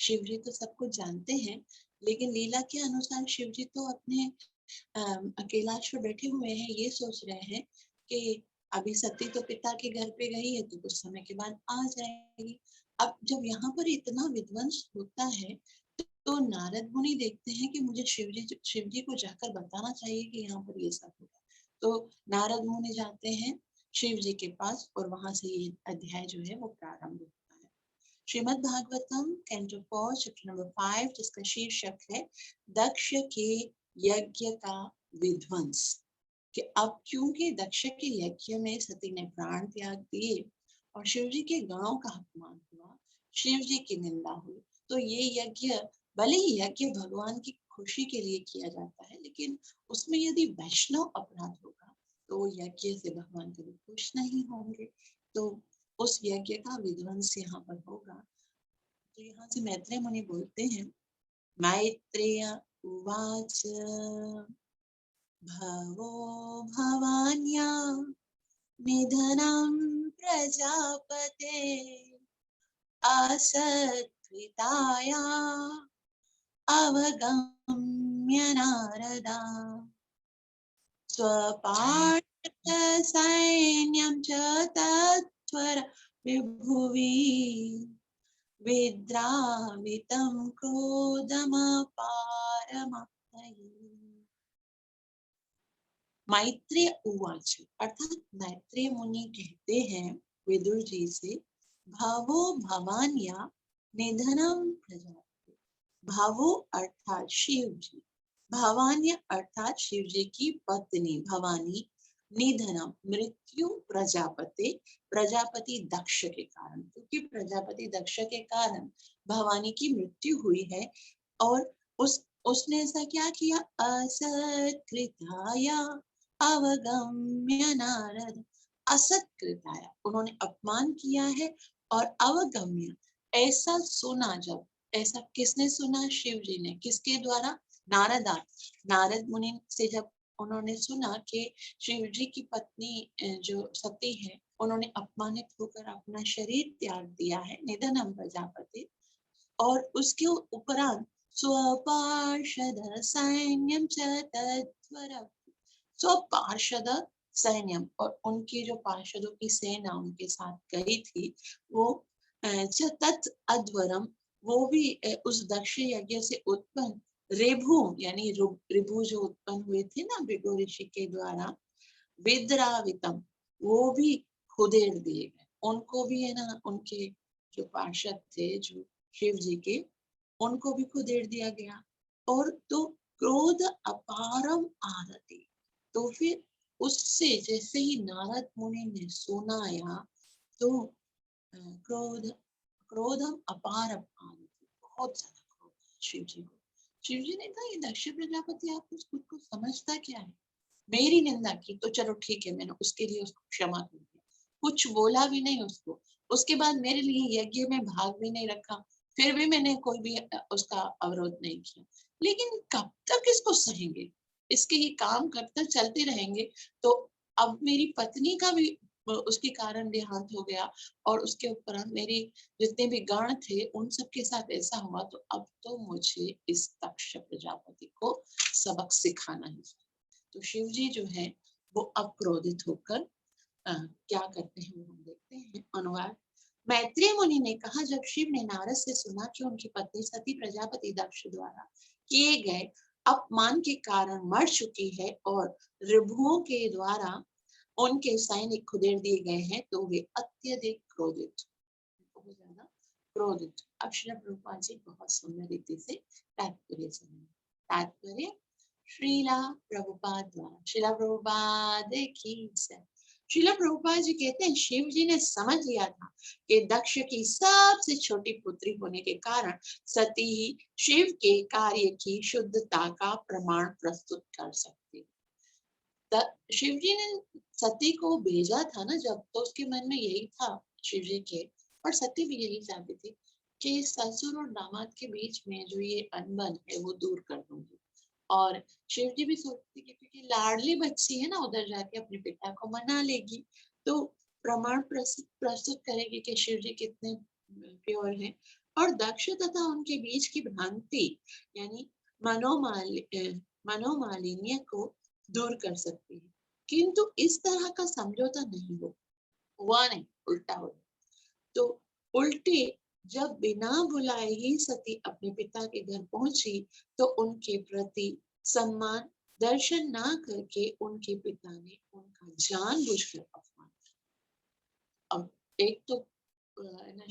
शिव जी तो सब कुछ जानते हैं, लेकिन लीला के अनुसार शिव जी तो अपने कैलाश पे बैठे हुए हैं, ये सोच रहे हैं कि अभी सती तो पिता के घर पे गई है तो कुछ समय के बाद आ जाएगी। अब जब यहाँ पर इतना विध्वंस होता है तो नारद मुनि देखते हैं कि मुझे शिव जी को जाकर बताना चाहिए कि यहाँ पर ये सब होगा। तो नारद मुनि जाते हैं शिव जी के पास और वहां से ये अध्याय जो है वो प्रारंभ होता है। Shrimad Bhagavatam canto 4 chapter number 5 जिसका शीर्षक है दक्ष के यज्ञ का विध्वंस। कि अब क्योंकि दक्ष के यज्ञ में सती ने प्राण त्याग दिए और शिव जी के गणों का अपमान हुआ, शिव जी की निंदा हुई, तो ये यज्ञ भले ही यज्ञ भगवान की खुशी के लिए किया जाता है, लेकिन उसमें यदि वैष्णव अपराध होगा तो यज्ञ से भगवान कभी खुश नहीं होंगे। तो उस यज्ञ का विध्वंस यहाँ पर होगा। तो यहाँ से मैत्रेय मुनि बोलते हैं, मैत्रेय उवाच भवो भवान्या निधनं प्रजापते असत्कृताया अवगम्य नारदा स्वपार्थसैन्यं च तत्त्वर विभुवि विद्रावितं क्रोधमपारमहै। मैत्रेय उवाच अर्थात मैत्रेय मुनि कहते हैं विदुर जी से, भावो भवान्या निधनम प्रजापते। भावो अर्थात शिव जी, भवान्य अर्थात शिव जी की पत्नी भवानी, निधनम मृत्यु प्रजापति, प्रजापति दक्ष के कारण, क्योंकि प्रजापति दक्ष के कारण भवानी की मृत्यु हुई है। और उसने ऐसा क्या किया, असत्कृताया अवगम्य नारद, असत्कृताया उन्होंने अपमान किया है, और अवगम्य ऐसा सुना, जब ऐसा किसने सुना, शिव जी ने, किसके द्वारा, नारदा, नारद मुनि से जब उन्होंने सुना कि शिव जी की पत्नी जो सती है उन्होंने अपमानित होकर अपना शरीर त्याग दिया है, निधनम प्रजापति, और उसके उपरांत स्वपार्षद सैन्यम च तत्वर, स्वपार्षद सैन्यम और उनकी जो पार्षदों की सेना उनके साथ गई थी, वो तत् अध्वरम, वो भी उस दक्ष यज्ञ से उत्पन्न रेभु यानी रिभु जो उत्पन्न हुए थे ना भृगु ऋषि के द्वारा, विद्रावितम वो भी खुदेड़ दिए गए, उनको भी है ना, उनके जो पार्षद थे जो शिव जी के, उनको भी खुदेड़ दिया गया। और तो क्रोध अपारम आरती, तो फिर उससे जैसे ही नारद मुनि ने सुनाया तो क्रोध, क्रोधम अपारम आरती, बहुत ज्यादा क्रोध शिव जी को। शिव जी ने कहा, ये दक्ष प्रजापति आप खुद को समझता क्या है, मेरी निंदा की तो चलो ठीक है, मैंने उसके लिए उसको क्षमा कर दिया, कुछ बोला भी नहीं उसको, उसके बाद मेरे लिए यज्ञ में भाग भी नहीं रखा, फिर भी मैंने कोई भी उसका अवरोध नहीं किया, लेकिन कब तक इसको सहेंगे, इसके ही काम कब तक चलते रहेंगे। तो अब मेरी पत्नी का भी उसके कारण देहांत हो गया, और उसके उपरांत मेरी जितने भी गण थे उन सबके साथ ऐसा हुआ, तो अब तो मुझे इस दक्ष प्रजापति को सबक सिखाना ही। तो शिव जी जो है वो अब क्रोधित होकर क्या करते हैं वो हम देखते हैं। अनुवाद, मैत्रेय मुनि ने कहा, जब शिव ने नारद से सुना कि उनकी पत्नी सती प्रजापति दक्ष द्वारा किए गए अपमान के कारण मर चुकी है और ऋभुओं के द्वारा उनके सैनिक खुदेड़ दिए गए हैं, तो वे अत्यधिक क्रोधित, बहुत ज्यादा क्रोधित। अब श्री प्रभुपाद जी बहुत सुंदर रीति से तात्पर्य सुनिए। तात्पर्य श्रीला प्रभुपाद द्वारा, श्रीला प्रभुपाद की जय। श्रीला प्रभुपाद जी कहते हैं, शिव जी ने समझ लिया था कि दक्ष की सबसे छोटी पुत्री होने के कारण सती ही शिव के कार्य की शुद्धता का प्रमाण प्रस्तुत कर सकती। शिव जी ने सती को भेजा था ना जब, तो उसके मन में यही था शिव जी के, और सती भी यही चाहती थी कि ससुर और दामाद के बीच में जो ये अनबन है वो दूर कर दूंगी। और शिव जी भी सोचती कि क्योंकि लाडली बच्ची है ना, उधर जाके अपने पिता को मना लेगी, तो प्रमाण प्रस्तुत करेगी कि शिव जी कितने प्योर हैं। और दक्ष तथा उनके बीच की भ्रांति यानी मनोमालिन्य को दूर कर सकती है, किंतु इस तरह का समझौता नहीं हुआ नहीं, उल्टा हो। तो उल्टे जब बिना बुलाए ही सती अपने पिता के घर पहुंची तो उनके प्रति सम्मान दर्शन ना करके उनके पिता ने उनका जानबूझकर अपमान किया। अब एक तो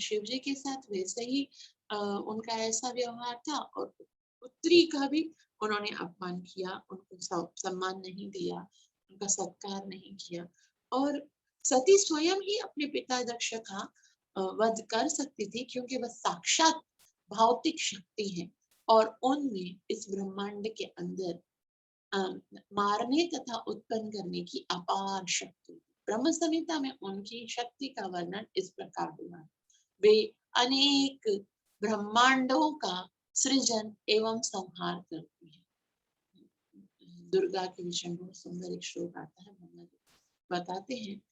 शिव जी के साथ वैसे ही उनका ऐसा व्यवहार था, और पुत्री का भी उन्होंने अपमान किया, उनको सम्मान नहीं दिया, उनका सत्कार नहीं किया। और सती स्वयं ही अपने पिता दक्ष का वध कर सकती थी, क्योंकि वह साक्षात भौतिक शक्ति है और उनमें इस ब्रह्मांड के अंदर मारने तथा उत्पन्न करने की अपार शक्ति। ब्रह्म संहिता में उनकी शक्ति का वर्णन इस प्रकार हुआ। वे अनेक ब्रह्मांडों का सृजन एवं संहार करती है। दुर्गा के विषय में बहुत सुंदर एक श्लोक आता है। ब्रह्मा जी बताते हैं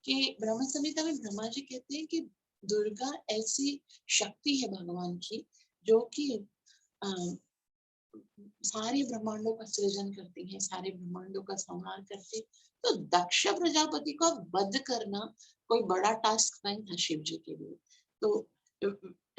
कि ब्रह्म संहिता में ब्रह्मा जी कहते हैं कि दुर्गा ऐसी शक्ति है भगवान की, जो कि सारे ब्रह्मांडों का सृजन करती है, सारे ब्रह्मांडों का संहार करती। तो दक्ष प्रजापति का वध करना कोई बड़ा टास्क नहीं था शिव जी के लिए। तो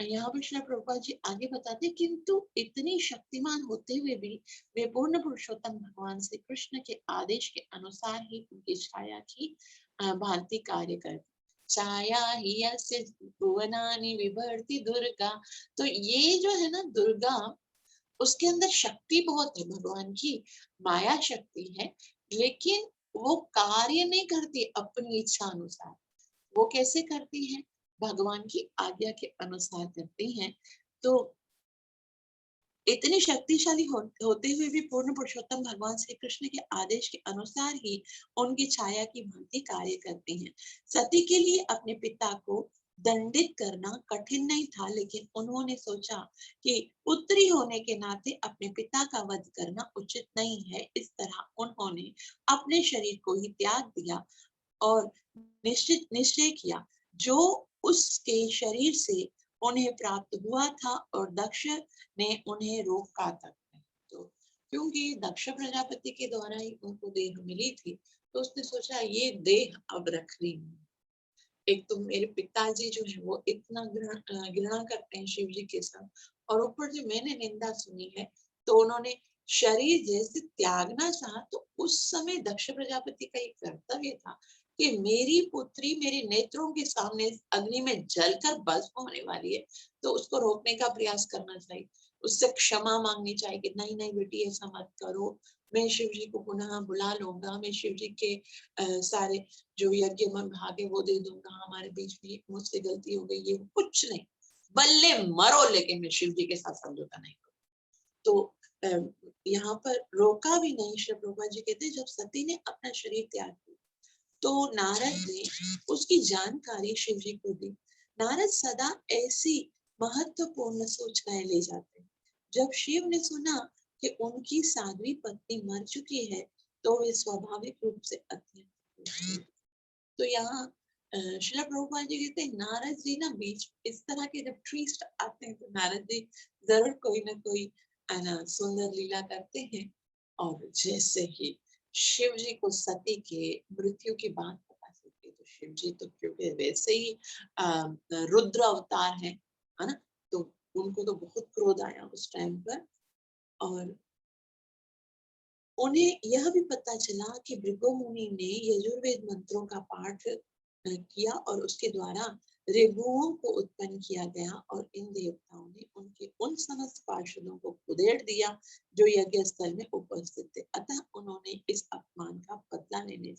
यहाँ पर श्री प्रभुपाद जी आगे बताते, किंतु इतनी शक्तिमान होते हुए भी वे पूर्ण पुरुषोत्तम भगवान श्री कृष्ण के आदेश के अनुसार ही उनकी छाया की भांति कार्य करती। छाया ही यस्य भुवनानि विभर्ति दुर्गा। तो ये जो है ना दुर्गा, उसके अंदर शक्ति बहुत है, भगवान की माया शक्ति है, लेकिन वो कार्य नहीं करती अपनी इच्छा अनुसार। वो कैसे करती है? भगवान की आज्ञा के अनुसार करती हैं। तो इतनी शक्तिशाली होते हुए भी पूर्ण पुरुषोत्तम भगवान श्री कृष्ण के आदेश के अनुसार ही उनकी छाया की भांति कार्य करती हैं। सती के लिए अपने पिता को दंडित करना कठिन नहीं था, लेकिन उन्होंने सोचा कि पुत्री होने के नाते अपने पिता का वध करना उचित नहीं है। इस तरह उन्होंने अपने शरीर को ही त्याग दिया और निश्चय किया जो उसके शरीर से उन्हें प्राप्त हुआ था, और दक्ष ने उन्हें रोका तक नहीं। तो क्योंकि दक्ष प्रजापति के द्वारा ही उनको देह मिली थी, तो उसने सोचा ये देह अब रख रही हूँ। एक तो मेरे पिताजी जो है वो इतना घृणा करते हैं शिव जी के साथ, और ऊपर जो मैंने निंदा सुनी है, तो उन्होंने शरीर जैसे त्यागना चाहा। तो उस समय दक्ष प्रजापति का एक कर्तव्य था कि मेरी पुत्री मेरे नेत्रों के सामने अग्नि में जलकर भस्म होने वाली है, तो उसको रोकने का प्रयास करना चाहिए, उससे क्षमा मांगनी चाहिए कि नहीं नहीं बेटी ऐसा मत करो, मैं शिव जी को पुनः बुला लूंगा, मैं शिव जी के सारे जो यज्ञ में भाग है वो दे दूंगा, हमारे बीच में मुझसे गलती हो गई, ये कुछ नहीं, बल्ले मरो, लेकिन मैं शिव जी के साथ समझौता नहीं करूँ। तो यहाँ पर रोका भी नहीं। श्री प्रभुपाद जी कहते जब सती ने अपना शरीर त्याग किया तो नारद ने उसकी जानकारी शिव जी को दी। नारद सदा ऐसी महत्वपूर्ण सूचनाएं ले जाते हैं। जब शिव ने सुना कि उनकी साध्वी पत्नी मर चुकी है, तो वे स्वाभाविक रूप से अत्यंत। तो यहाँ श्रील प्रभुपाद जी कहते हैं नारद जी ना बीच इस तरह के जब ट्विस्ट आते हैं, तो नारद जी जरूर कोई ना कोई सुंदर लीला करते हैं। और जैसे ही शिव जी को सती के मृत्यु की बात पता चलती है, तो शिव जी तो क्योंकि वैसे ही रुद्र अवतार है ना, तो उनको तो बहुत क्रोध आया उस टाइम पर। और उन्हें यह भी पता चला कि भृगु मुनि ने यजुर्वेद मंत्रों का पाठ किया और उसके द्वारा ऋभुओं को उत्पन्न किया गया, और इन देवताओं ने उनके उन समस्त पार्षदों को उधेड़ दिया जो यज्ञ स्थल में उपस्थित थे। अतः उन्होंने इस अपमान का बदला लेने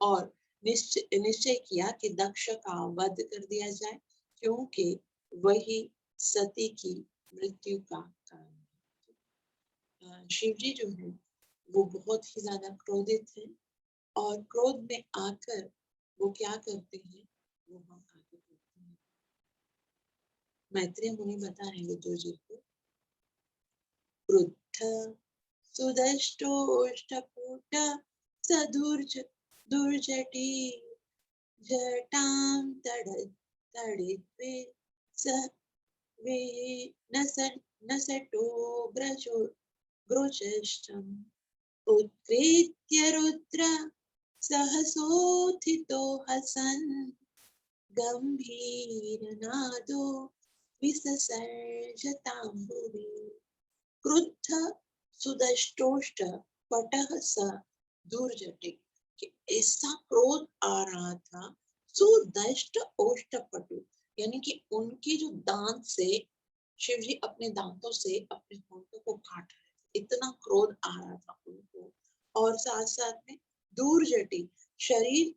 और निश्चय किया कि दक्ष का वध कर दिया जाए, क्योंकि वही सती की मृत्यु का कारण है। शिव जी जो है वो बहुत ही ज्यादा क्रोधित है, और क्रोध में आकर वो क्या करते हैं, वो हम आगे देखते हैं। मैत्रेय मुनि बता रहे विदुर जी को, क्रुद्ध सुदष्टोष्टपुट दुर्जटी जटां तडित्वे स वे नसटो ग्रजो ग्रोचष्टम् उत्कृत्य रुद्र सहसोत्थितो हसन् गम्भीरनादो विससर्जतां भुवि क्रुद्ध सुदष्टोष्ट पटः स दुर्जटे कि ऐसा क्रोध आ रहा था। सुदष्ट ओष्टपटु यानी कि उनके जो दांत से शिव जी अपने दांतों से अपने होंठों को काट रहे थे, इतना क्रोध आ रहा था उनको। और साथ साथ में दुर्जटी शरीर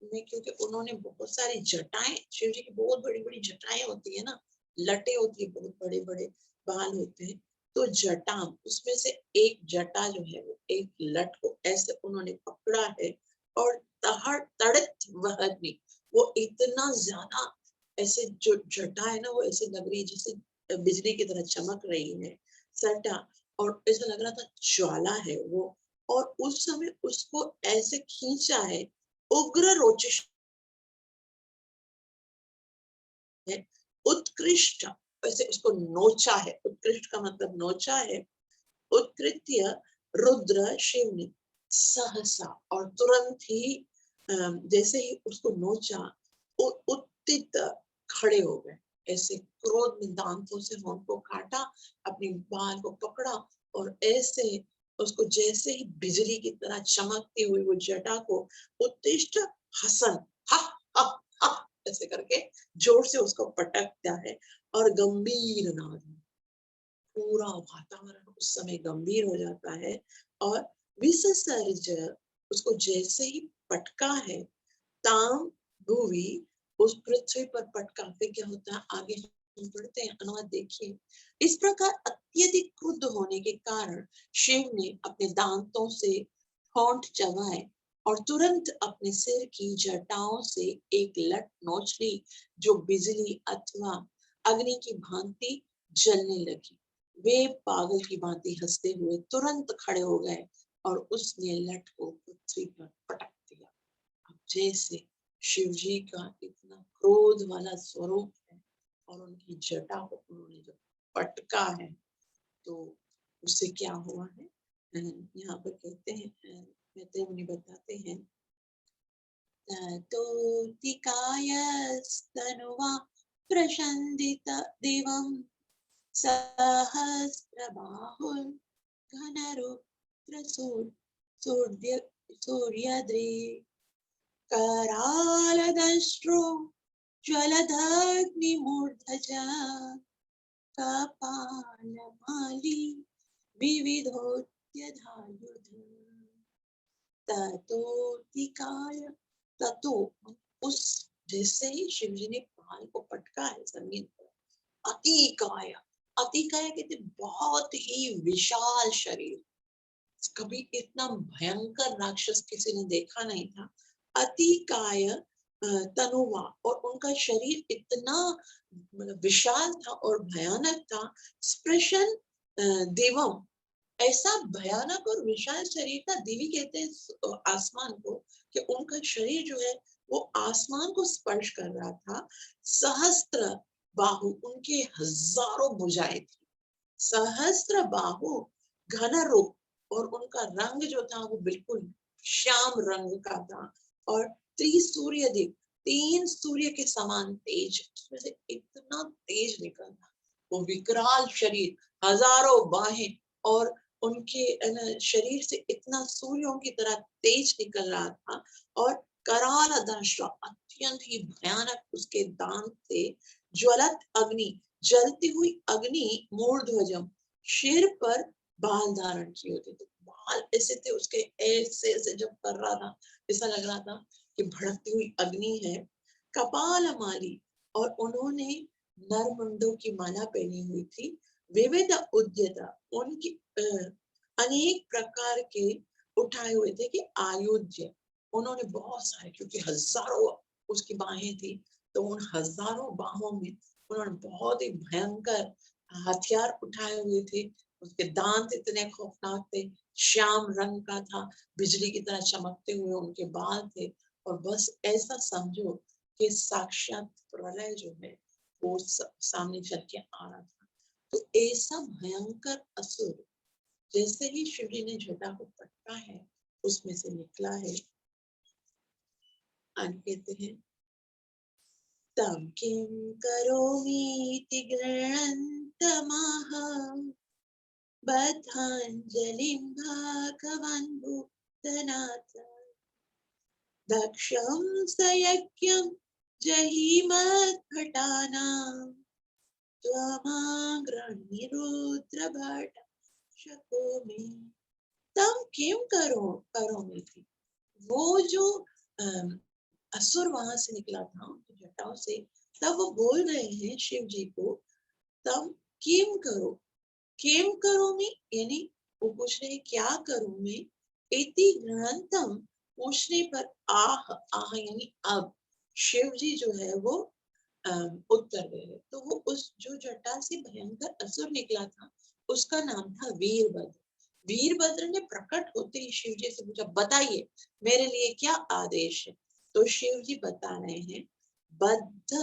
में, क्योंकि उन्होंने बहुत सारी जटाएं, शिव जी की बहुत बड़ी बड़ी जटाएं होती है ना, लटे होती है, बहुत बड़े बड़े बाल होते हैं, तो जटा उसमें से एक जटा जो है वो एक लट को ऐसे उन्होंने पकड़ा है और तहड़ तड़ित वहनी, वो इतना ज्यादा ऐसे जो जटा है ना वो ऐसे लग रही है जैसे बिजली की तरह चमक रही है सटा, और ऐसा लग रहा था ज्वाला है वो। और उस समय उसको ऐसे खींचा है, उग्र रोचिश है, उत्कृष्ट ऐसे उसको नोचा है, उत्कृष्ट का मतलब नोचा है। उत्कृत्य रुद्र शिव ने सहसा और तुरंत ही जैसे ही उसको नोचा उत्थित खड़े हो गए, ऐसे क्रोध में दांतों से होंठ को काटा, अपनी बाल को पकड़ा और ऐसे उसको जैसे ही बिजली की तरह चमकती हुई वो जटा को उत्तिष्ठ हसन हा हा हा ऐसे करके जोर से उसको पटकता है और गंभीर नाद में पूरा वातावरण उस समय गंभीर हो जाता है। और विसर्ज उसको जैसे ही पटका है, ताम भूवि उस पृथ्वी पर पटका, फिर क्या होता है आगे हम पढ़ते हैं, अनुवाद देखिए। इस प्रकार अत्यधिक क्रुद्ध होने के कारण शिव ने अपने दांतों से होंठ चबाए और तुरंत अपने सिर की जटाओं से एक लट नोच ली जो बिजली अथवा अग्नि की भांति जलने लगी। वे पागल की भांति हंसते हुए तुरंत खड़े हो गए और उसने लट को पृथ्वी पर पटक दिया। अब जैसे शिव जी का इतना क्रोध वाला स्वरूप है और उनकी जटा को उन्होंने जो पटका है, तो उससे क्या हुआ है, यहाँ पर कहते हैं, मैत्रेय मुनि बताते हैं, ततोतिकायस्तनुवा प्रशंदित दिवं सहस्रबाहुर् सूर्यद्रे करालदंष्ट्रो ज्वलदग्निमूर्धजा कपालमाली विविधोत्यधायुध ततोतिकाय। ततो उस जैसे ही शिव जी ने बाल को पटका है जमीन पर, अतिकाय, अतिकाय कहते बहुत ही विशाल शरीर, कभी इतना भयंकर राक्षस किसी ने देखा नहीं था। अतिकाय तनुवा, और उनका शरीर इतना मतलब विशाल था और भयानक था। स्पृशन देवम, ऐसा भयानक और विशाल शरीर था, देवी कहते हैं आसमान को, कि उनका शरीर जो है वो आसमान को स्पर्श कर रहा था। सहस्त्र बाहु, उनके हजारों भुजाएं थी। सहस्त्र बाहु घन रूप, और उनका रंग जो था वो बिल्कुल श्याम रंग का था। और त्रिसूर्य दिख, तीन सूर्य के समान तेज, उसमें से इतना तेज निकलना, वो विकराल शरीर, हजारों बाहें, और उनके शरीर से इतना सूर्यों की तरह तेज निकल रहा था। और कराल दंष्ट्र, अत्यंत ही भयानक उसके दांत थे। ज्वलत अग्नि, जलती हुई अग्नि, मूर्ध्वजम, सिर पर बाल धारण किए होते थे, बाल ऐसे थे उसके, ऐसे ऐसे जब कर रहा था ऐसा लग रहा था कि भड़कती हुई अग्नि है। कपाल माली, और उन्होंने नरमुंडों की माला पहनी हुई थी। विविध उद्यता, उनकी अनेक प्रकार के उठाए हुए थे कि आयुध्य, उन्होंने बहुत सारे, क्योंकि हजारों उसकी बाहें थी, तो उन हजारों बाहों में उन्होंने बहुत ही भयंकर हथियार उठाए हुए थे। उसके दांत इतने खौफनाक थे, श्याम रंग का था, बिजली की तरह चमकते हुए उनके बाल थे। और बस ऐसा समझो कि साक्षात प्रलय जो है वो सामने चल के आ रहा था। तो ऐसा भयंकर असुर जैसे ही शिव जी ने जटा को पटका है उसमें से निकला है। आगे कहते हैं तं किं करोमीति गृह्णन्तमाह बद्धाञ्जलिं भगवन् भूतनाथ दक्षं सयज्ञं जहिमद्भटानां त्वमाग्रह्णीरुद्रभट शको मे तम किम करोमि थी। वो जो असुर वहां से निकला था जटाओं से, तब वो बोल रहे हैं शिव जी को तम किम करो, किम करोमि यानी वो पूछ रहे हैं क्या करूं मैं, इति ग्रंथम पूछने पर आह, आह यानी अब शिव जी जो है वो उत्तर दे रहे। तो वो उस जो जटा से भयंकर असुर निकला था उसका नाम था वीरभद्र। वीरभद्र ने प्रकट होते ही शिव जी से पूछा बताइए मेरे लिए क्या आदेश है। तो शिव जी बता रहे हैं बद्ध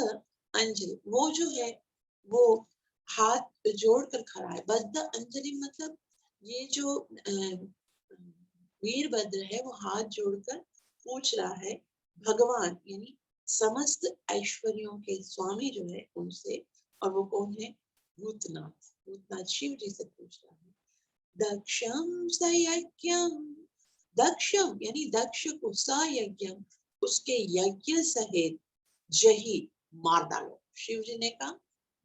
अंजलि, वो जो है वो हाथ जोड़कर खड़ा है। बद्ध अंजलि मतलब ये जो वीरभद्र है वो हाथ जोड़कर पूछ रहा है भगवान यानी समस्त ऐश्वर्यों के स्वामी जो है उनसे, और वो कौन है, भूतनाथ। भूतनाथ शिव जी से पूछ रहा है दक्षम सयज्ञम, दक्षम यानी दक्ष को सयज्ञम उसके यज्ञ सहित जही मार डालो। शिव जी ने कहा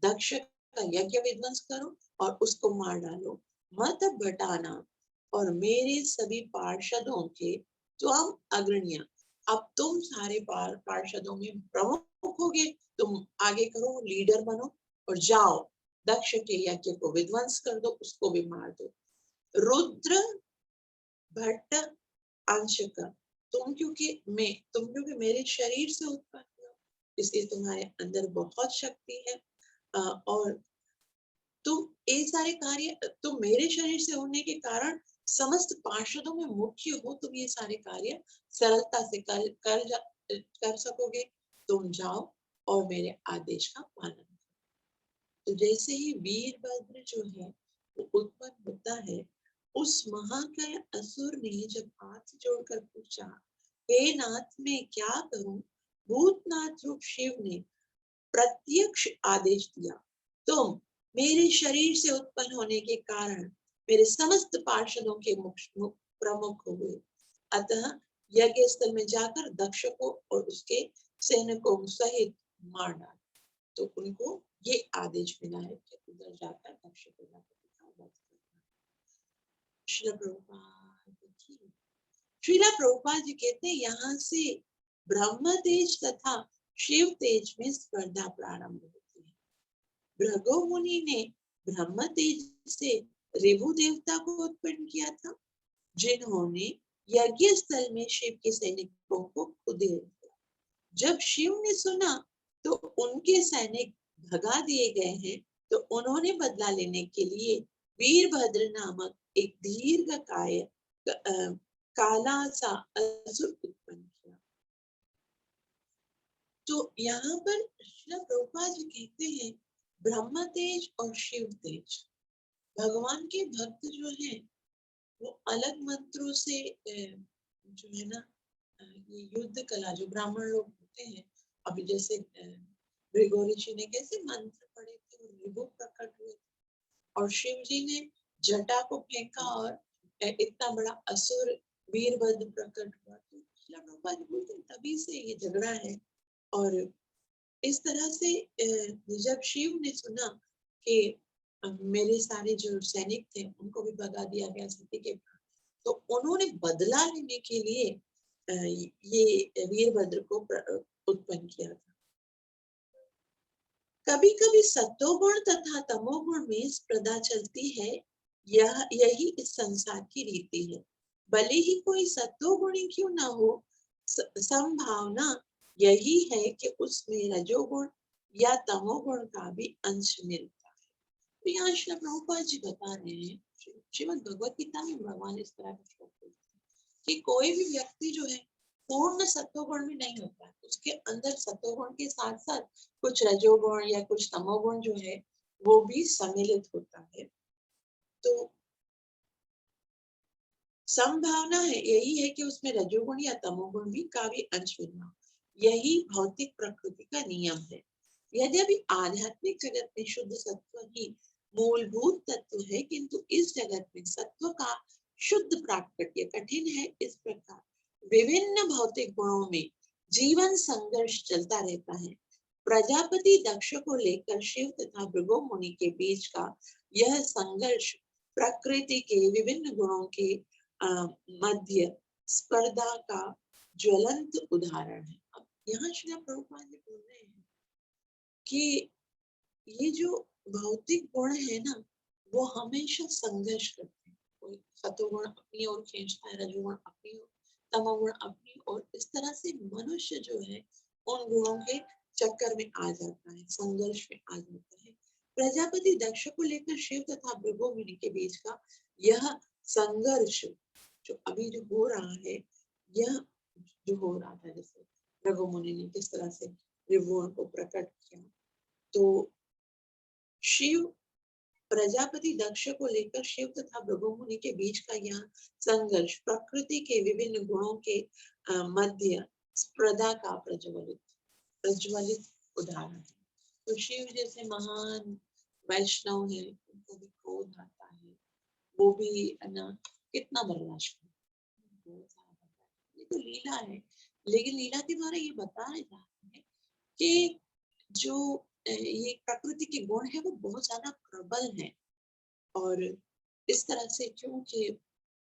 दक्ष का यज्ञ विध्वंस करो और उसको मार डालो। मत भटाना और मेरे सभी पार्षदों के त्वम अग्रणीय, अब तुम सारे पार्षदों में प्रमुख होगे, तुम आगे करो, लीडर बनो और जाओ दक्ष के यज्ञ को विध्वंस कर दो, उसको भी मार दो। रुद्र भट्ट अंश का, तुम क्योंकि मेरे शरीर से उत्पन्न हो इसलिए तुम्हारे अंदर बहुत शक्ति है, और तुम ये सारे कार्य तुम मेरे शरीर से होने के कारण समस्त पार्षदों में मुख्य हो, तुम ये सारे कार्य सरलता से कर सकोगे। तुम जाओ और मेरे आदेश का पालन करो। तो जैसे ही वीरभद्र जो है वो उत्पन्न होता है, उस महाकाय असुर ने जब हाथ जोड़कर पूछा हे नाथ मैं क्या करूं, भूतनाथ रूप शिव ने प्रत्यक्ष आदेश दिया तुम मेरे शरीर से उत्पन्न होने के कारण मेरे समस्त पार्षदों के प्रमुख हो गए, अतः यज्ञ स्थल में जाकर दक्ष को और उसके सैनिकों सहित मार डाल। तो उनको ये आदेश मिला है कि उधर जाकर दक्ष को जाकर श्रीला प्रभुपाद जी कहते हैं यहाँ से ब्रह्म तेज तथा शिव तेज में स्पर्धा प्रारंभ होती है। भृगु मुनि ने ब्रह्म तेज से ऋभु देवता को उत्पन्न किया था, जिन्होंने यज्ञ स्थल में शिव के सैनिकों को खुदे दिया। जब शिव ने सुना तो उनके सैनिक भगा दिए गए हैं, तो उन्होंने बदला लेने के लिए वीरभद्र नामक एक दीर्घकाय काला सा असुर उत्पन्न किया। तो यहाँ पर श्रील प्रभुपाद जी कहते हैं ब्रह्म तेज और शिव तेज, भगवान के भक्त जो हैं वो अलग मंत्रों से जो है ना ये युद्ध कला जो ब्राह्मण लोग होते हैं, अभी जैसे भृगु ऋषि ने कैसे मंत्र पढ़े थे और ऋभु प्रकट हुए और शिव जी ने जटा को फेंका और इतना बड़ा असुर वीरभद्र प्रकट हुआ। तो श्रील प्रभुपाद जी बोलते हैं तभी से ये झगड़ा है। और इस तरह से जब शिव ने सुना कि मेरे सारे जो सैनिक थे उनको भी भगा दिया गया सती के, तो उन्होंने बदला लेने के लिए ये वीरभद्र को उत्पन्न किया था। कभी कभी सत्वगुण तथा तमोगुण में स्पर्धा चलती है, यही इस संसार की रीति है। भले ही कोई सत्वगुणी क्यों ना हो, संभावना यही है कि उसमें रजोगुण या तमोगुण का भी अंश मिलता है। तो यहाँ श्री प्रभुपाद जी बता रहे हैं, श्रीमद् भगवत गीता में भगवान इस तरह का श्लोक बोलते हैं कि कोई भी व्यक्ति जो है पूर्ण सत्वगुण भी नहीं होता है, उसके अंदर सत्वगुण के साथ साथ कुछ रजोगुण या कुछ तमोगुण जो है वो भी सम्मिलित होता है। तो संभावना है यही है कि उसमें रजोगुण या तमोगुण भी का भी अंश मिलना, यही भौतिक प्रकृति का नियम है। यद्यपि आध्यात्मिक जगत में शुद्ध सत्व ही मूलभूत तत्व है, किंतु इस जगत में सत्व का शुद्ध प्राकट्य कठिन है। इस प्रकार विभिन्न भौतिक गुणों में जीवन संघर्ष चलता रहता है। प्रजापति दक्ष को लेकर शिव तथा भृगु मुनि के बीच का यह संघर्ष प्रकृति के विभिन्न गुणों के मध्य स्पर्धा का ज्वलंत उदाहरण है। अब यहाँ श्री प्रभुपाद जी बोल रहे हैं कि ये जो भौतिक गुण है ना, वो हमेशा संघर्ष करते हैं। कोई सतोगुण अपनी ओर खींचता है, रजोगुण अपनी ओर, तमोगुण अपनी ओर। इस तरह से मनुष्य जो है उन गुणों के चक्कर में आ जाता है, संघर्ष में आ जाता है। प्रजापति दक्ष को लेकर शिव तथा भृगु मुनि के बीच का यह संघर्ष जो अभी जो हो रहा है, यह जो हो रहा था, जैसे भृगु मुनि ने किस तरह से त्रिभुवन को प्रकट किया, तो शिव प्रजापति दक्ष को लेकर शिव तथा भृगु मुनि के बीच का यह संघर्ष प्रकृति के विभिन्न गुणों के मध्य स्पर्धा का प्रज्वलित उदाहरण है। तो शिव जैसे महान वैष्णव है, उनको भी क्रोध आता है, वो भी ना कितना बर्दाश्त करते हैं। ये तो लीला है, लेकिन लीला के द्वारा ये बताया जाता है कि जो ये प्रकृति के गुण है वो बहुत ज्यादा प्रबल है, और इस तरह से क्योंकि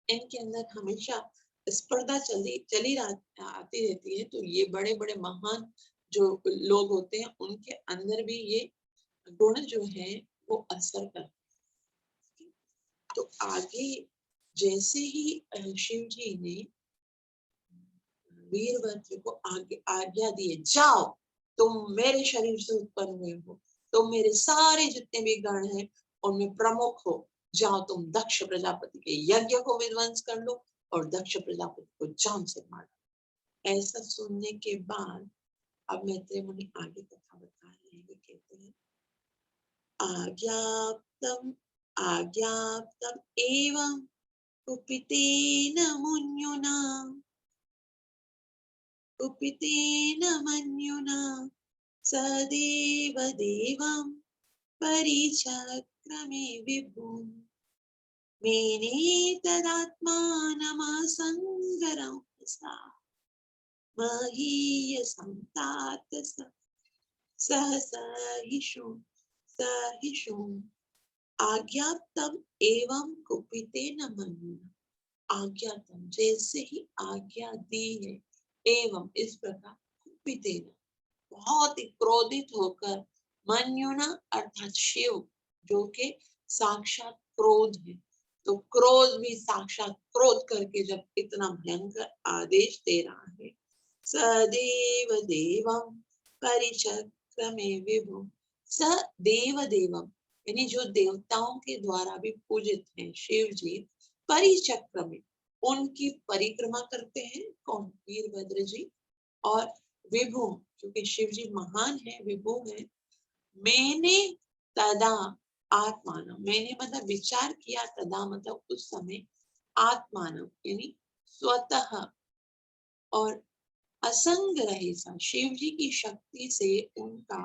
इनके अंदर हमेशा स्पर्धा चली आती रहती है, तो ये बड़े बड़े महान जो लोग होते हैं उनके अंदर भी ये गुण जो है वो असर करते हैं। तो आगे जैसे ही शिव जी ने वीरभद्र को आज्ञा दी, जाओ, तुम मेरे शरीर से उत्पन्न हुए हो, तुम मेरे सारे जितने भी गण हैं उनमें प्रमुख हो, जाओ तुम दक्ष प्रजापति के यज्ञ को विध्वंस कर लो और दक्ष प्रजापति को जान से मार दो। ऐसा सुनने के बाद अब मैत्रेय मुनि आगे कथा बता रहे हैं। कहते हैं, आज्ञाप्तम आज्ञाप्तम एवं कुपितेन मुन्युना कुपितेन मन्युना सदेव देवं परिचक्रमे विभुम् मेने तदात्मानमसङ्गरं सा महीयसं तात सहिषुम् आज्ञाप्तम एवं कुपितेन मन्युना। आज्ञातम जैसे ही आज्ञा दी है, एवं इस प्रकार कुपितेन बहुत ही क्रोधित होकर, मन्युना अर्थात शिव जो के साक्षात क्रोध है, तो क्रोध भी साक्षात क्रोध करके जब इतना भयंकर आदेश दे रहा है, सदेव देवम परिचक्रमे विभु, सदेव देवम यानी जो देवताओं के द्वारा भी पूजित हैं शिव जी, परिचक्र में उनकी परिक्रमा करते हैं। कौन? वीरभद्र जी। और विभु, क्योंकि शिव जी महान है, विभु है। मैंने तदा आत्मानव, मैंने मतलब विचार किया, तदा मतलब उस समय, आत्मानव यानी स्वतः, और असंग रहे सा, शिव जी की शक्ति से उनका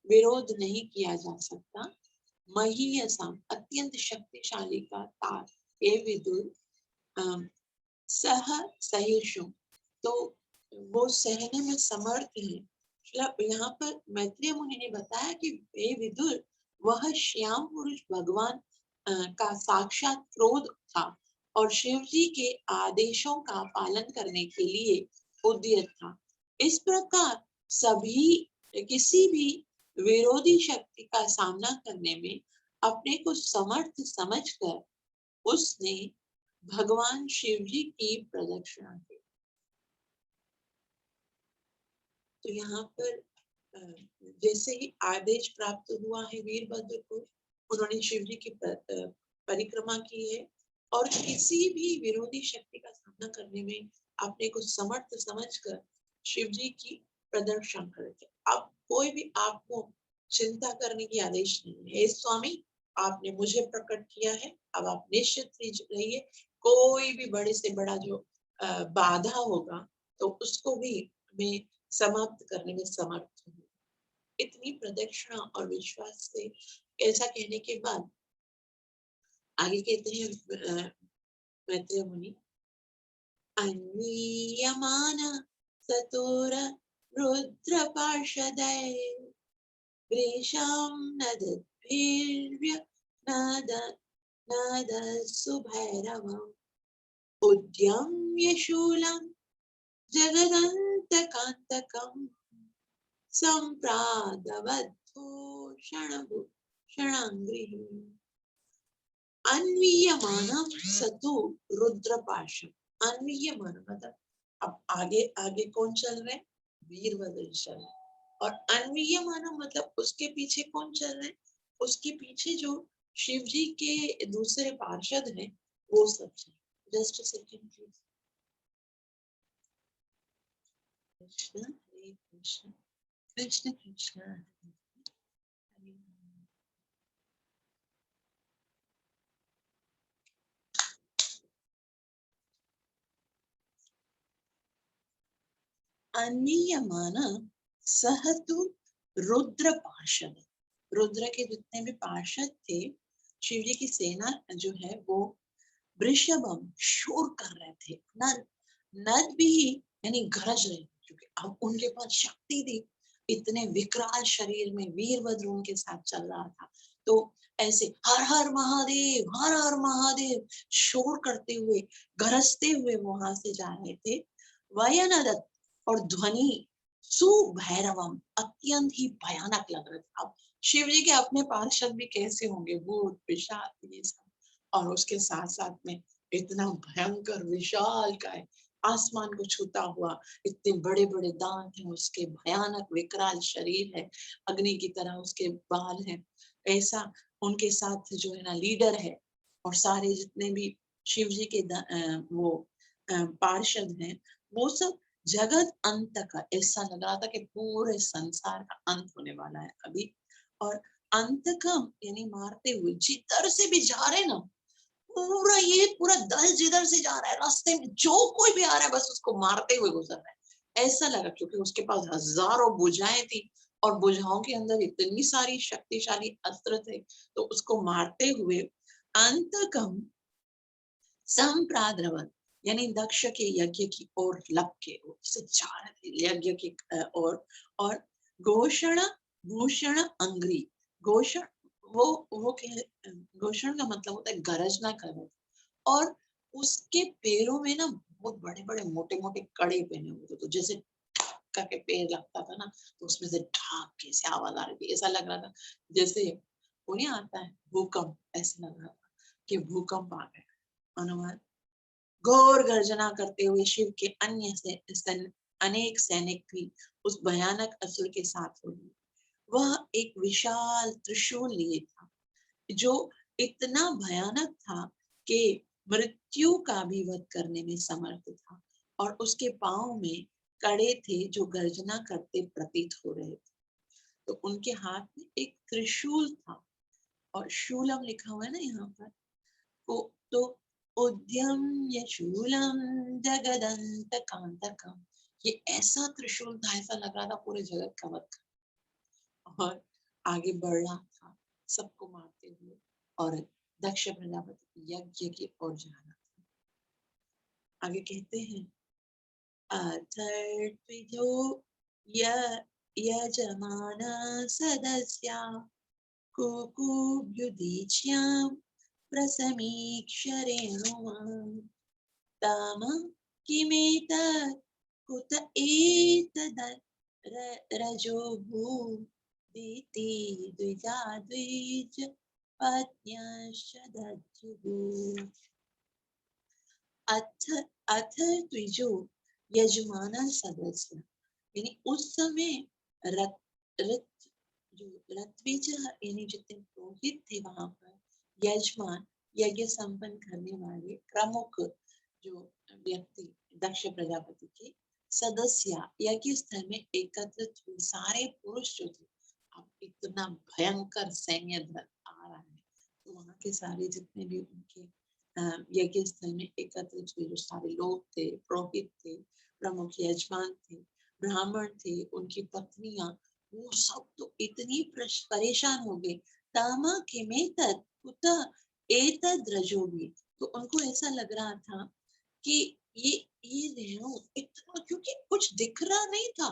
विरोध नहीं किया जा सकता। महीयसाम अत्यंत शक्तिशाली का तार, हे विदुर, सह सहिष्णु, तो वो सहने में समर्थ है। यहाँ पर मैत्रेय मुनि ने बताया कि हे विदुर, वह श्याम पुरुष भगवान का साक्षात क्रोध था और शिव जी के आदेशों का पालन करने के लिए उद्यत था। इस प्रकार सभी किसी भी विरोधी शक्ति का सामना करने में अपने को समर्थ समझकर उसने भगवान शिव जी की प्रदक्षिणा की। तो यहाँ पर जैसे ही आदेश प्राप्त हुआ है वीरभद्र को, उन्होंने शिव जी की परिक्रमा की है और किसी भी विरोधी शक्ति का सामना करने में अपने को समर्थ समझकर शिव जी की प्रदर्शन करते। अब कोई भी आपको चिंता करने की आदेश नहीं है। हे स्वामी, आपने मुझे प्रकट किया है, अब आप निश्चित रहिए, कोई भी बड़े से बड़ा जो बाधा होगा तो उसको भी मैं समाप्त करने में समर्थ हूँ। इतनी प्रदक्षिणा और विश्वास से ऐसा कहने के बाद आगे कहते हैं मैत्रेय मुनि, अन्वीयमान सतोर रुद्र पार्षदै वृषां नदद्भिर्व्य नद नदसुभैरवम् उद्यम्य शूलं जगदन्तकान्तकम् सम्प्रादवद्धूषणभूषणाङ्घ्रिः अन्वीयमानम सतु रुद्रपाशम। अन्वीयमान मतलब अब आगे आगे कौन चल रहे हैं? वीरभद्र चल रहे हैं। और अन्वीयमानम मतलब उसके पीछे कौन चल रहे हैं? उसके पीछे जो शिव जी के दूसरे पार्षद हैं वो सब चल। Just a second please. Krishna Hare Krishna Krishna Krishna Hare Hare. अन्वीयमान सह तु रुद्र पार्षद। रुद्र के जितने भी पार्षद थे, शिव जी की सेना जो है वो वृषभम शोर कर रहे थे। नद नद भी यानी गरज रहे, क्योंकि अब उनके पास शक्ति थी। इतने विकराल शरीर में वीरभद्र उनके साथ चल रहा था, तो ऐसे हर हर महादेव हर हर महादेव शोर करते हुए गरजते हुए वहां से जा रहे थे। वयनदत और ध्वनि सुभैरवम अत्यंत ही भयानक लग रहा था। अब शिव जी के अपने पार्षद भी कैसे होंगे, भूत पिशाच ये सब, और उसके साथ साथ में इतना भयंकर विशाल काय, आसमान को छूता हुआ, इतने बड़े बड़े दांत हैं उसके, भयानक विकराल शरीर है, अग्नि की तरह उसके बाल हैं। ऐसा उनके साथ जो है ना लीडर है, और सारे जितने भी शिव जी के वो पार्षद हैं, वो सब जगत अंत का, ऐसा लग रहा था कि पूरे संसार का अंत होने वाला है अभी। और अंत का यानी मारते हुए जिधर से भी जा रहे ना, पूरा ये पूरा दल जिधर से जा रहा है रास्ते में जो कोई भी आ रहा है बस उसको मारते हुए गुजर रहा है, ऐसा लगा। क्योंकि उसके पास हजारों भुजाएं थी और भुजाओं के अंदर इतनी सारी शक्तिशाली अस्त्र थे, तो उसको मारते हुए अंतकम संप्राद्रवन यानी दक्ष के यज्ञ की ओर लप के ओर से जा रहे थे, यज्ञ की ओर। और घोषण भूषण अंग्री, घोषण वो घोषण का मतलब होता है गरजना करना। और उसके पैरों में ना बहुत बड़े बड़े मोटे मोटे कड़े पहने हुए थे, तो जैसे करके पैर लगता था ना, तो उसमें से ढाक के से आवाज आ रही थी। ऐसा लग रहा था जैसे वो नहीं आता है भूकंप, ऐसा लग रहा था कि भूकंप आ गया। अनुमान घोर गर्जना करते हुए शिव के अन्य अनेक सैनिक भी उस भयानक असुर के साथ हो गए। वह एक विशाल त्रिशूल लिए था, जो इतना भयानक था कि मृत्यु का भी वध करने में समर्थ था। और उसके पांव में कड़े थे जो गर्जना करते प्रतीत हो रहे थे। तो उनके हाथ में एक त्रिशूल था, और शूलम लिखा हुआ है ना यहाँ पर। तो उद्यम्य शूलम जगदंत कांतकम, ये ऐसा त्रिशूल था, ऐसा लग रहा था पूरे जगत का वध कर, और आगे बढ़ रहा था सबको मारते हुए। और दक्ष प्रजापति यज्ञ की ओर जा रहा था। आगे कहते हैं अथर्त्विजो यजमान सदस्या कुकुभ्युदीच्यां प्रसमीक्ष्य रेणुमां ताम किमेतत् कुत एतद् रजो भूदिति द्विजा द्विज पत्न्यश्च दद्युः। अथ अथ द्विजो यजमान सदस्य, यानी उस समय रथ रथ जो ऋत्विज यानी जितने पुरोहित थे वहां पर, यजमान यज्ञ संपन्न करने वाले प्रमुख जो व्यक्ति दक्ष प्रजापति के सदस्य यज्ञ स्थल में एकत्रित हुए सारे पुरुष जो थे, अब इतना भयंकर सैन्य दल आ रहा है, तो वहां के सारे जितने भी उनके यज्ञ स्थल में एकत्रित हुए जो सारे लोग थे, पुरोहित थे, प्रमुख यजमान थे, ब्राह्मण थे, उनकी पत्नियां, वो सब तो इतनी परेशान हो गए। तामा किमेतद कुतः एतद रजोगी, तो उनको ऐसा लग रहा था कि ये ये रेणु इतना, क्योंकि कुछ दिख रहा नहीं था,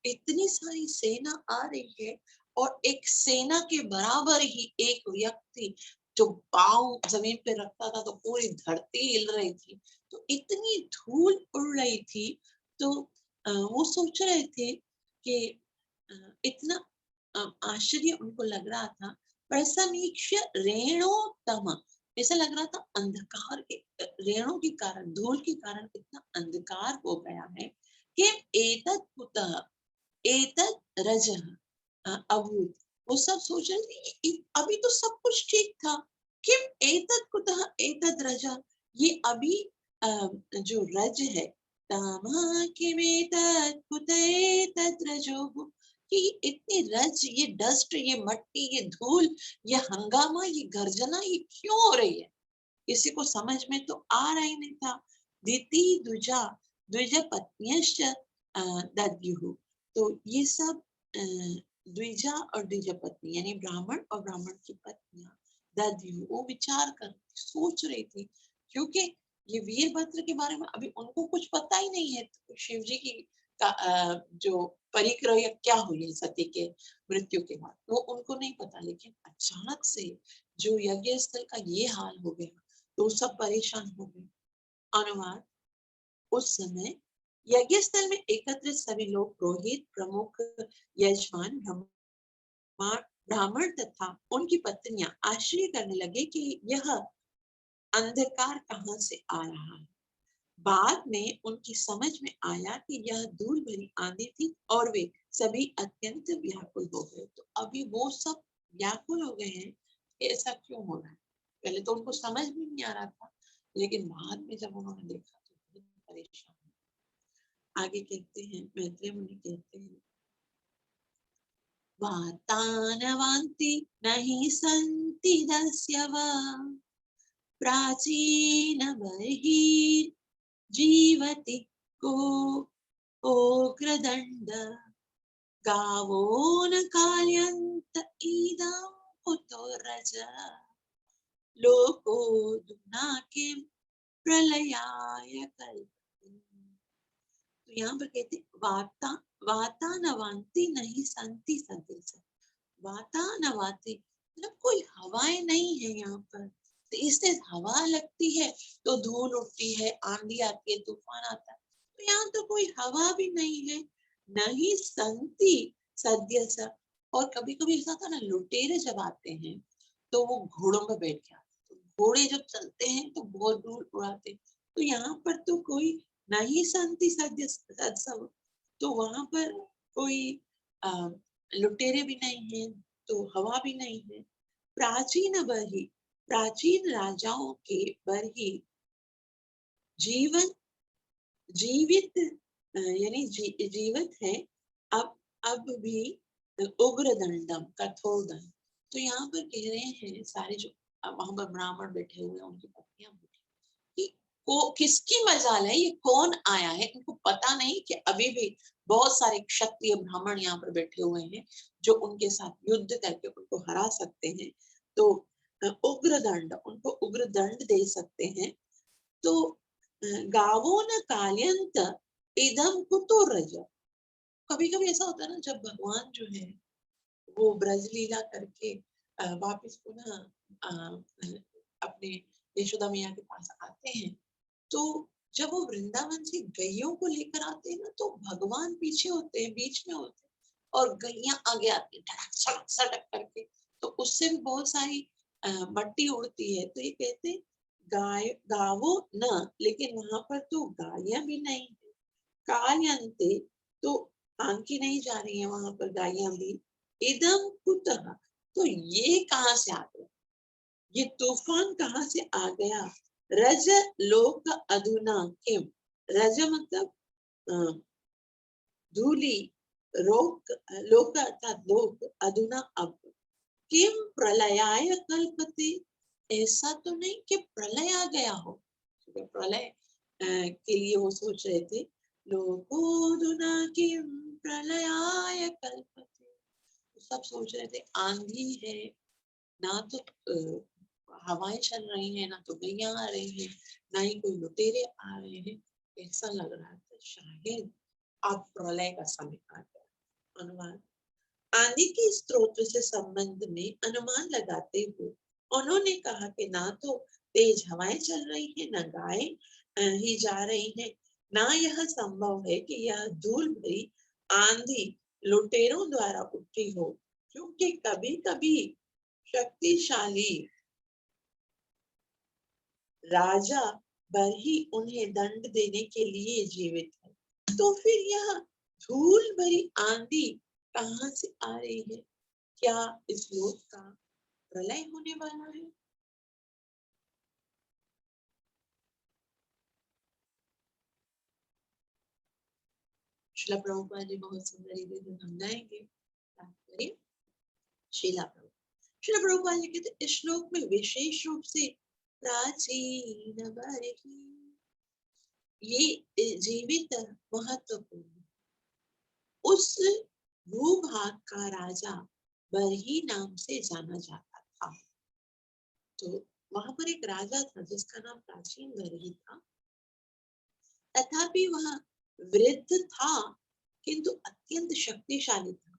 इतनी सारी सेना आ रही है और एक सेना के बराबर ही एक व्यक्ति जो पांव जमीन पे रखता था तो पूरी धरती हिल रही थी, तो इतनी धूल उड़ रही थी। तो वो सोच रहे थे कि इतना आश्चर्य उनको लग रहा था। प्रसमीक्ष्य रेणोतम, ऐसा लग रहा था अंधकार के रेणु के कारण, धूल के कारण इतना अंधकार हो गया है कि एतत् कुतः एतत् रजः अभूत। वो सब सोच रहे थे अभी तो सब कुछ ठीक था, किम एतत् कुतः एतत् रजः, ये अभी जो रज है, तामा किम एतत् कुतः एतत् रजोः, कि इतनी रज, ये डस्ट, ये मट्टी, ये धूल, ये हंगामा, ये गर्जना, ये क्यों हो रही है? किसी को समझ में तो आ रहा ही नहीं था। दिति द्विजा द्विज पत्न्यश्च दद्युः, तो ये सब द्विजा और द्विज पत्नी यानी ब्राह्मण और ब्राह्मण की पत्नियां दद्युः, वो विचार कर सोच रही थी, क्योंकि ये वीरभद्र के बारे में अभी उनको कुछ पता ही नहीं है। तो शिव जी की जो परिक्रय क्या हुई है सती के मृत्यु के बाद, वो उनको नहीं पता, लेकिन अचानक से जो यज्ञ स्थल का ये हाल हो गया तो सब परेशान हो गए। अनुवाद, उस समय यज्ञ स्थल में एकत्रित सभी लोग, पुरोहित, प्रमुख यजमान, ब्राह्मण तथा उनकी पत्नियां आश्चर्य करने लगे कि यह अंधकार कहाँ से आ रहा है। बाद में उनकी समझ में आया कि यह धूल भरी आंधी थी और वे सभी अत्यंत व्याकुल हो गए। तो अभी वो सब व्याकुल हो गए हैं, ऐसा क्यों हो रहा है? पहले तो उनको समझ में नहीं आ रहा था, लेकिन बाद में जब उन्होंने देखा तो बहुत परेशान हुए। आगे कहते हैं, मैत्रेय मुनि कहते हैं, वातानवान्ति नहीं संति दस्य वा प्राचीन बर्हिर् जीवति को ओग्रदण्ड गावो न काल्यन्त इदं कुतो रज लोको दुना किं प्रलयाय कल्पते। तो यहाँ पर कहते वाता वातानवान्ति नहीं संति सदृश, वातानवाति मतलब कोई हवाएं नहीं है यहाँ पर, तो इससे हवा लगती है तो धूल उठती है, आंधी आती है, तूफान आता है, तो यहाँ तो कोई हवा भी नहीं है। नहीं संति सद्य सा, और कभी कभी ऐसा था ना, लुटेरे जब आते हैं तो वो घोड़ों में बैठ के आते, तो घोड़े जब चलते हैं तो बहुत दूर उड़ाते, तो यहाँ पर तो कोई नहीं संति सद्य सत्सव, तो वहां पर कोई लुटेरे भी नहीं है, तो हवा भी नहीं है। प्राचीन बरही, प्राचीन राजाओं के बरही जीवन जीवित यानी जीवित है, अब भी उग्र दंडम कठोर दंड। तो यहाँ पर कह रहे हैं सारे जो वहां पर ब्राह्मण बैठे हुए हैं, उनकी पत्नियां बैठी, कि को किसकी मजाल है, ये कौन आया है, इनको पता नहीं कि अभी भी बहुत सारे क्षत्रिय ब्राह्मण यहाँ पर बैठे हुए हैं जो उनके साथ युद्ध करके उनको हरा सकते हैं, तो उग्र दंड, उनको उग्र दंड दे सकते हैं। तो गावो न काल्यंत इदम कुतो रज, कभी कभी ऐसा होता है ना, जब भगवान जो है वो ब्रज लीला करके वापिस पुनः अपने यशोदा मैया के पास आते हैं, तो जब वो वृंदावन से गैयों को लेकर आते हैं ना, तो भगवान पीछे होते हैं, बीच में होते हैं, और गैया आगे आती है धड़क सड़क सड़क करके, तो उससे भी बहुत सारी मट्टी उड़ती है। तो ये कहते हैं गाय गावो न, लेकिन वहां पर तो गायें भी नहीं है। काल्यन्ते, तो आंकी नहीं जा रही है वहां पर गायें भी। इदम कुतः, तो ये कहाँ से आ गया, ये तूफान कहाँ से आ गया। रज लोक अधुना किम, रज मतलब धूली, रोक लोक अर्थात लोक, अधुना अब, किम प्रलयाय कल्पते, ऐसा तो नहीं कि प्रलय आ गया हो। प्रलय के लिए वो सोच रहे थे, लोकोधुना किम प्रलयाय कल्पते, सब सोच रहे थे आंधी है, ना तो हवाएं चल रही हैं, ना तो गैया आ रही हैं, ना ही कोई लुटेरे आ रहे हैं। ऐसा लग रहा था शायद अब प्रलय का समय आ गया। अनुमान, आंधी के स्रोत से संबंध में अनुमान लगाते हुए उन्होंने कहा कि ना तो तेज हवाएं चल रही हैं, न गायें ही जा रही हैं, ना यह संभव है कि यह धूल भरी आंधी लुटेरों द्वारा उठी हो, क्योंकि कभी कभी शक्तिशाली राजा भर ही उन्हें दंड देने के लिए जीवित है। तो फिर यह धूल भरी आंधी कहाँ से आ रही है? क्या इस लोक का प्रलय होने वाला है? श्रीला प्रभुपाद जी बहुत सुंदर रीति से समझाएंगे। श्रीला प्रभुपाद जी कहते इस श्लोक में विशेष रूप से प्राचीन बरही, ये जीवित महत्वपूर्ण, उस भूभाग का राजा बरही नाम से जाना जाता था। तो वहां पर एक राजा था जिसका नाम प्राचीन बरही था। तथापि वह वृद्ध था, किंतु अत्यंत शक्तिशाली था।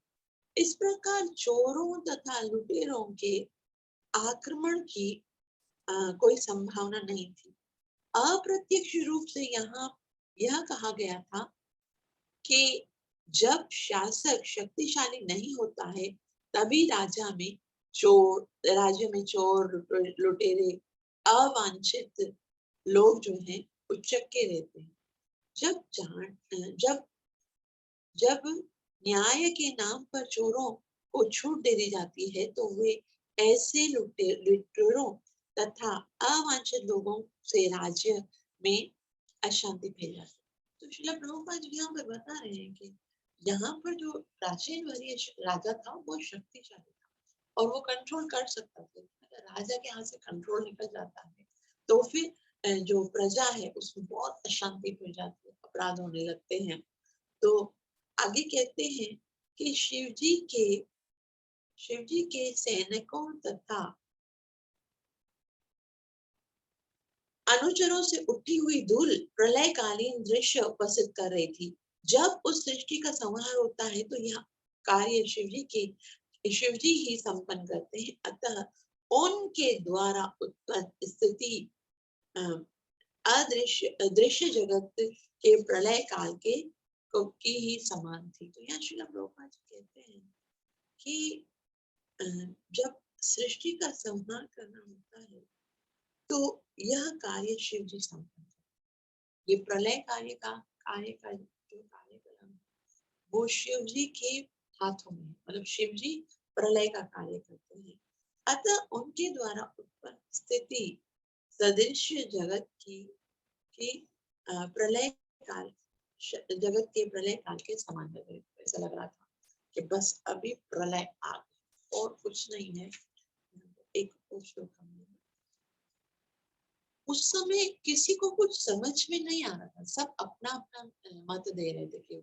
इस प्रकार चोरों तथा लुटेरों के आक्रमण की कोई संभावना नहीं थी। अप्रत्यक्ष रूप से यहाँ यह कहा गया था कि जब शासक शक्तिशाली नहीं होता है, तभी राज्य में चोर लुटेरे अवांछित लोग जो हैं उच्चके रहते हैं। जब जब न्याय के नाम पर चोरों को छूट दे दी जाती है, तो वे ऐसे लुटेरों तथा अवांछित लोगों से राज्य में अशांति फैल जाती है। तो श्रील प्रभुपाद जी यहाँ पर बता रहे हैं कि यहाँ पर जो प्राचीन वरीय राजा था वो शक्तिशाली था और वो कंट्रोल कर सकता था। अगर राजा के हाथ से कंट्रोल निकल जाता है तो फिर जो प्रजा है उसमें बहुत अशांति फैल जाती है, अपराध होने लगते हैं। तो आगे कहते हैं कि शिव जी के सैनिकों तथा अनुचरों से उठी हुई धूल प्रलयकालीन दृश्य उपस्थित कर रही थी। जब उस सृष्टि का संहार होता है तो यह कार्य शिव जी ही संपन्न करते हैं। अतः उनके द्वारा उत्पन्न स्थिति अदृश्य दृश्य जगत के प्रलय काल के की ही समान थी। तो यहाँ श्रील प्रभुपाद जी कहते हैं कि जब सृष्टि का संहार करना होता है तो यह कार्य शिव जी संपन्न, ये प्रलय कार्य का जो कार्यक्रम वो शिव जी के हाथों में, मतलब शिव जी प्रलय का कार्य करते हैं। अतः उनके द्वारा उत्पन्न स्थिति सदृश्य प्रलय काल जगत के प्रलय काल के समान लग रहे, ऐसा लग रहा था कि बस अभी प्रलय आ गया और कुछ नहीं है। एक श्लोक उस समय किसी को कुछ समझ में नहीं आ रहा था, सब अपना अपना मत दे रहे थे कि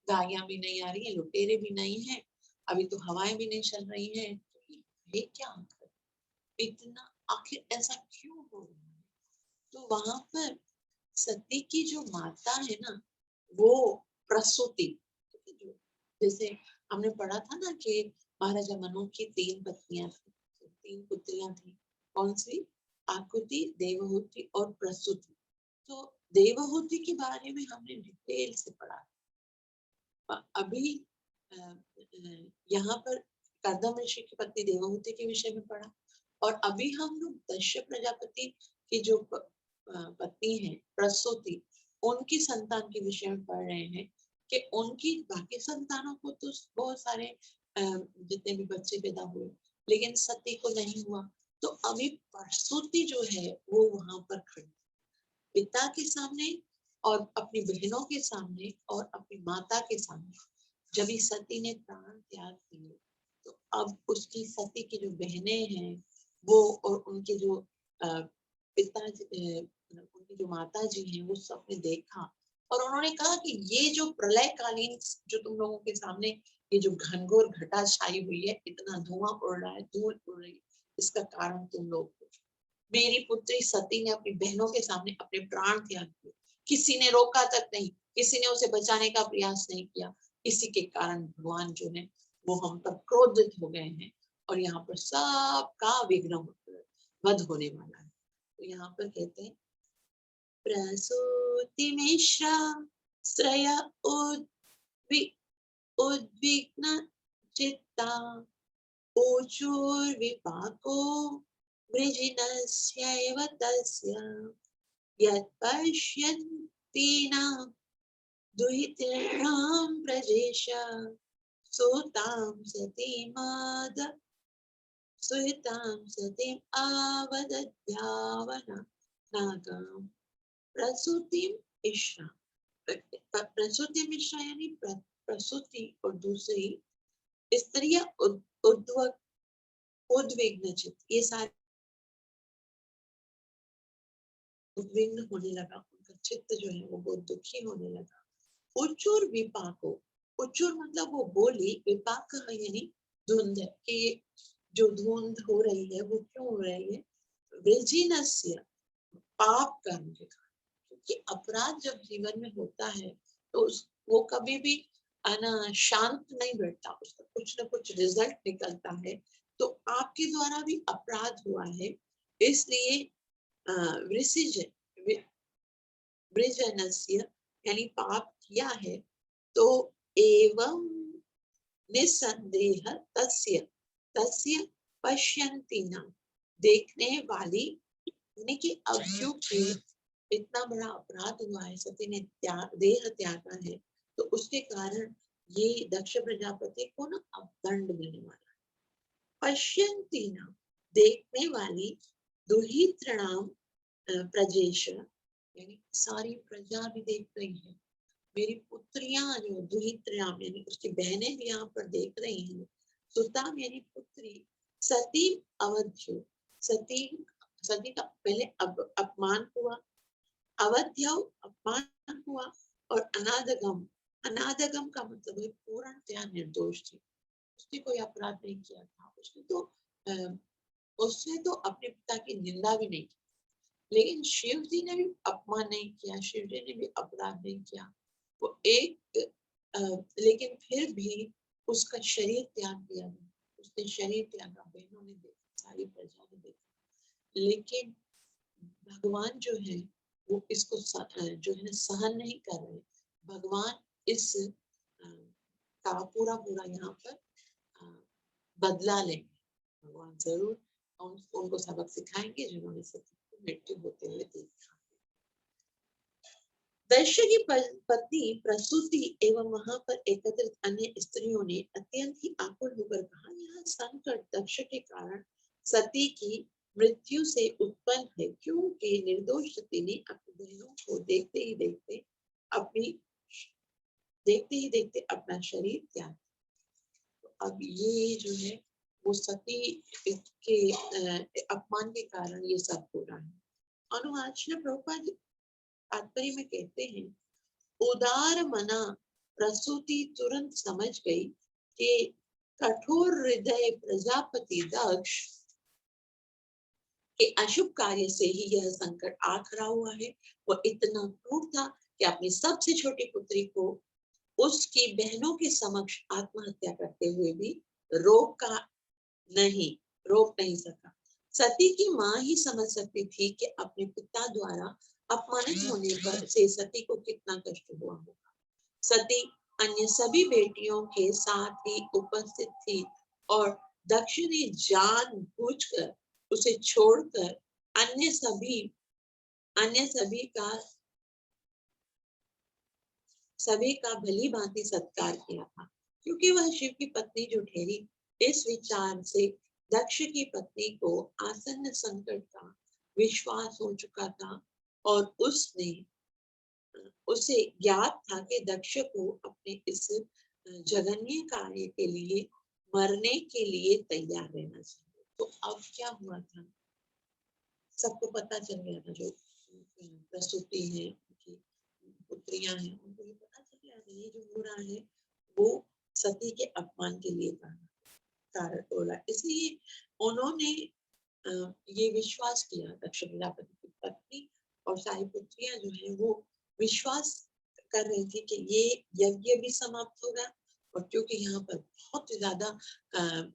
गायें भी नहीं आ रही है, लुटेरे भी नहीं है, अभी तो हवाएं भी नहीं चल रही है, तो ये क्या इतना आखिर ऐसा क्यों हो रहा है? तो वहां पर सती की जो माता है ना, वो प्रसूति, जैसे हमने पढ़ा था ना कि महाराजा मनोज की 3 पत्नियां थी, 3 पुत्रियां थी। कौन सी? आकुति, देवहूति और प्रसूति। तो देवहूति के बारे में हमने डिटेल से पढ़ा। अभी यहाँ पर कर्दम ऋषि की पत्नी देवहूति के विषय में पढ़ा और अभी हम लोग दक्ष प्रजापति की जो पत्नी है प्रसूति, उनकी संतान के विषय में पढ़ रहे हैं कि उनकी बाकी संतानों को तो बहुत सारे जितने भी बच्चे पैदा हुए, लेकिन सती को नहीं हुआ। तो अभी प्रसूति जो है वो वहां पर खड़ी, पिता के सामने और अपनी बहनों के सामने और अपनी माता के सामने। जब इस सती ने प्राण त्याग किए तो अब उसकी सती की जो बहनें हैं वो और उनके जो पिता उनकी जो माता जी हैं वो सबने देखा और उन्होंने कहा कि ये जो प्रलयकालीन जो तुम लोगों के सामने ये जो घनघोर घटा छाई हुई है, इतना धुआं उड़ रहा है, धूल उड़ रही है, इसका कारण तुम लोग हो। मेरी पुत्री सती ने अपनी बहनों के सामने अपने प्राण त्याग दिए, किसी ने रोका तक नहीं, किसी ने उसे बचाने का प्रयास नहीं किया। इसी के कारण भगवान जो है वो हम पर क्रोधित हो गए हैं और यहाँ पर सबका विघ्न वध होने वाला है। तो यहाँ पर कहते हैं प्रसूति मिश्रा श्रय उद्विग्न चित्ता ऊचुर्विपाको वृजिनस्यैव तस्य यत् पश्यन्तीनां दुहितॄणां प्रजेश सुतां सतीम् आवदध्यावना नागां प्रसूतिम इश्रा। प्रसूति मिश्रा यानी प्रसूति और दूसरी स्त्रियां उद्विग्न चित्त, ये सारे उद्विग्न होने लगा, उनका चित्त जो है वो बहुत दुखी होने लगा। उच्चुर विपाको, उच्चुर मतलब वो बोली, विपाक यानी धुंध, कि जो धुंध हो रही है वो क्यों हो रही है? वृजिनस्य, पाप कर्म के कारण। क्योंकि अपराध जब जीवन में होता है तो वो कभी भी शांत नहीं बैठता, उसका कुछ ना कुछ रिजल्ट निकलता है। तो आपके द्वारा भी अपराध हुआ है, इसलिए वृजनस्य यानी पाप किया है, तो एवं निसंदेह तस्य तस्य पश्यन्तीना, देखने वाली, यानी कि अब क्योंकि इतना बड़ा अपराध हुआ है, सती ने देह त्यागा है, तो उसके कारण ये दक्ष प्रजापति को ना अब दंड मिलने वाला है। पश्यन्तीना, देखने वाली, दुहितृणाम प्रजेश, यानी सारी प्रजा भी देख रही है, मेरी पुत्रियां जो दुहितृणाम यानी उसकी बहनें भी यहाँ पर देख रही हैं। सुताम यानी पुत्री, सती अवध्यो, सती सती का पहले अपमान हुआ, अवध्य अपमान हुआ, और अनादगम, अनादगम का मतलब है पूर्णतया निर्दोष थी, उसने कोई अपराध नहीं किया था, उसने तो अपने पिता की निंदा भी नहीं की, लेकिन शिव जी ने भी अपमान नहीं किया, शिव जी ने भी अपराध नहीं किया, वो एक लेकिन फिर भी उसका शरीर त्याग दिया गया, उसने शरीर त्यागा, बहनों ने देखा, सारी प्रजा ने देखा, लेकिन भगवान जो है वो इसको जो है सहन नहीं कर रहे। भगवान इस का पूरा पूरा यहाँ पर बदला लेंगे, भगवान जरूर उनको सबक सिखाएंगे जिन्होंने सती को मृत्यु होते हुए देखा। दैत्य की पत्नी प्रसूति एवं वहां पर एकत्रित अन्य स्त्रियों ने अत्यंत ही आकुल होकर कहा, यह संकट दक्ष के कारण सती की मृत्यु से उत्पन्न है, क्योंकि निर्दोष सती ने अपनी बहनों को देखते ही देखते अपना शरीर त्याग। तो अब ये जो है वो सती के अपमान के कारण ये सब हो रहा है। अनुवाद श्रील प्रभुपाद तात्पर्य में कहते हैं, उदार मना प्रसूति तुरंत समझ गई कि कठोर हृदय प्रजापति दक्ष के अशुभ कार्य से ही यह संकट आ खड़ा हुआ है। वह इतना क्रूर था कि अपनी सबसे छोटी पुत्री को उसकी बहनों के समक्ष आत्महत्या करते हुए भी रोक नहीं सका। सती की माँ ही समझ सकती थी कि अपने पिता द्वारा अपमानित होने पर से सती को कितना कष्ट हुआ होगा। सती अन्य सभी बेटियों के साथ ही उपस्थित थी और दक्ष ने जानबूझकर उसे छोड़कर अन्य सभी का भली भांति सत्कार किया था, क्योंकि वह शिव की पत्नी जो ठहरी, इस विचार से दक्ष की पत्नी को आसन्न संकट का विश्वास हो चुका था और उसने उसे ज्ञात था कि दक्ष को अपने इस जघन्य कार्य के लिए मरने के लिए तैयार रहना चाहिए। तो अब क्या हुआ था, सबको पता चल गया था, जो प्रसूति है, उनकी पुत्रियां हैं, उनको ये पता चल गया था ये जो हो रहा है वो सती के अपमान के लिए कारण बोला। इसलिए उन्होंने ये विश्वास किया, दक्ष प्रजापति की पत्नी और सारी पुत्रियां जो है वो विश्वास कर रही थी कि ये यज्ञ भी समाप्त होगा, और क्योंकि यहाँ पर बहुत ज्यादा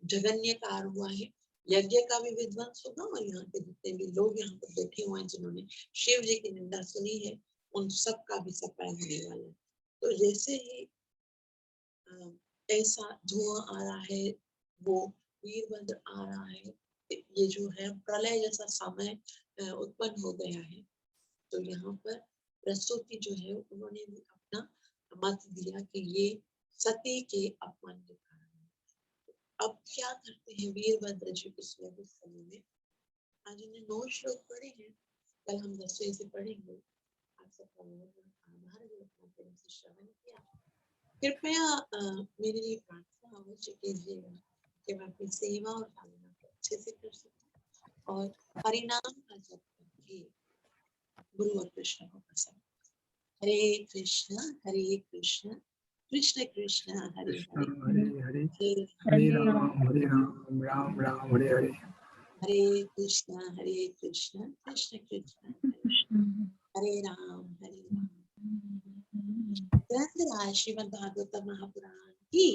जघन्य कार्य हुआ है, यज्ञ का भी विध्वंस होगा और यहाँ के जितने भी लोग यहाँ पर बैठे हुए हैं जिन्होंने शिव जी की निंदा सुनी है उन सब का भी सफाई होने वाला है। तो जैसे ही ऐसा धुआं आ रहा है, वो वीरभद्र आ रहा है, ये जो है प्रलय जैसा समय उत्पन्न हो गया है। तो यहाँ पर प्रसूति जो है उन्होंने भी अपना मत दिया कि ये सती के अपमान के कारण है। अब क्या करते हैं वीरभद्र जी उस समय में? आज हमने 9 श्लोक पढ़े हैं, कल हम 10वें से पढ़ेंगे। आप सबका बहुत आभार जो अपना प्रेम से श्रवण किया। कृपया मेरे लिए प्रार्थना अवश्य कीजिएगा कि मैं अपनी सेवा और साधना को अच्छे से कर सकूं और हरिनाम का जप करके गुरु और कृष्ण को पसंद। हरे कृष्ण कृष्ण कृष्ण हरे हरे, हरे राम राम राम हरे हरे। हरे कृष्ण कृष्ण कृष्ण हरे राम हरे राम। ग्रंथ राज श्रीमद् भागवत महापुराण की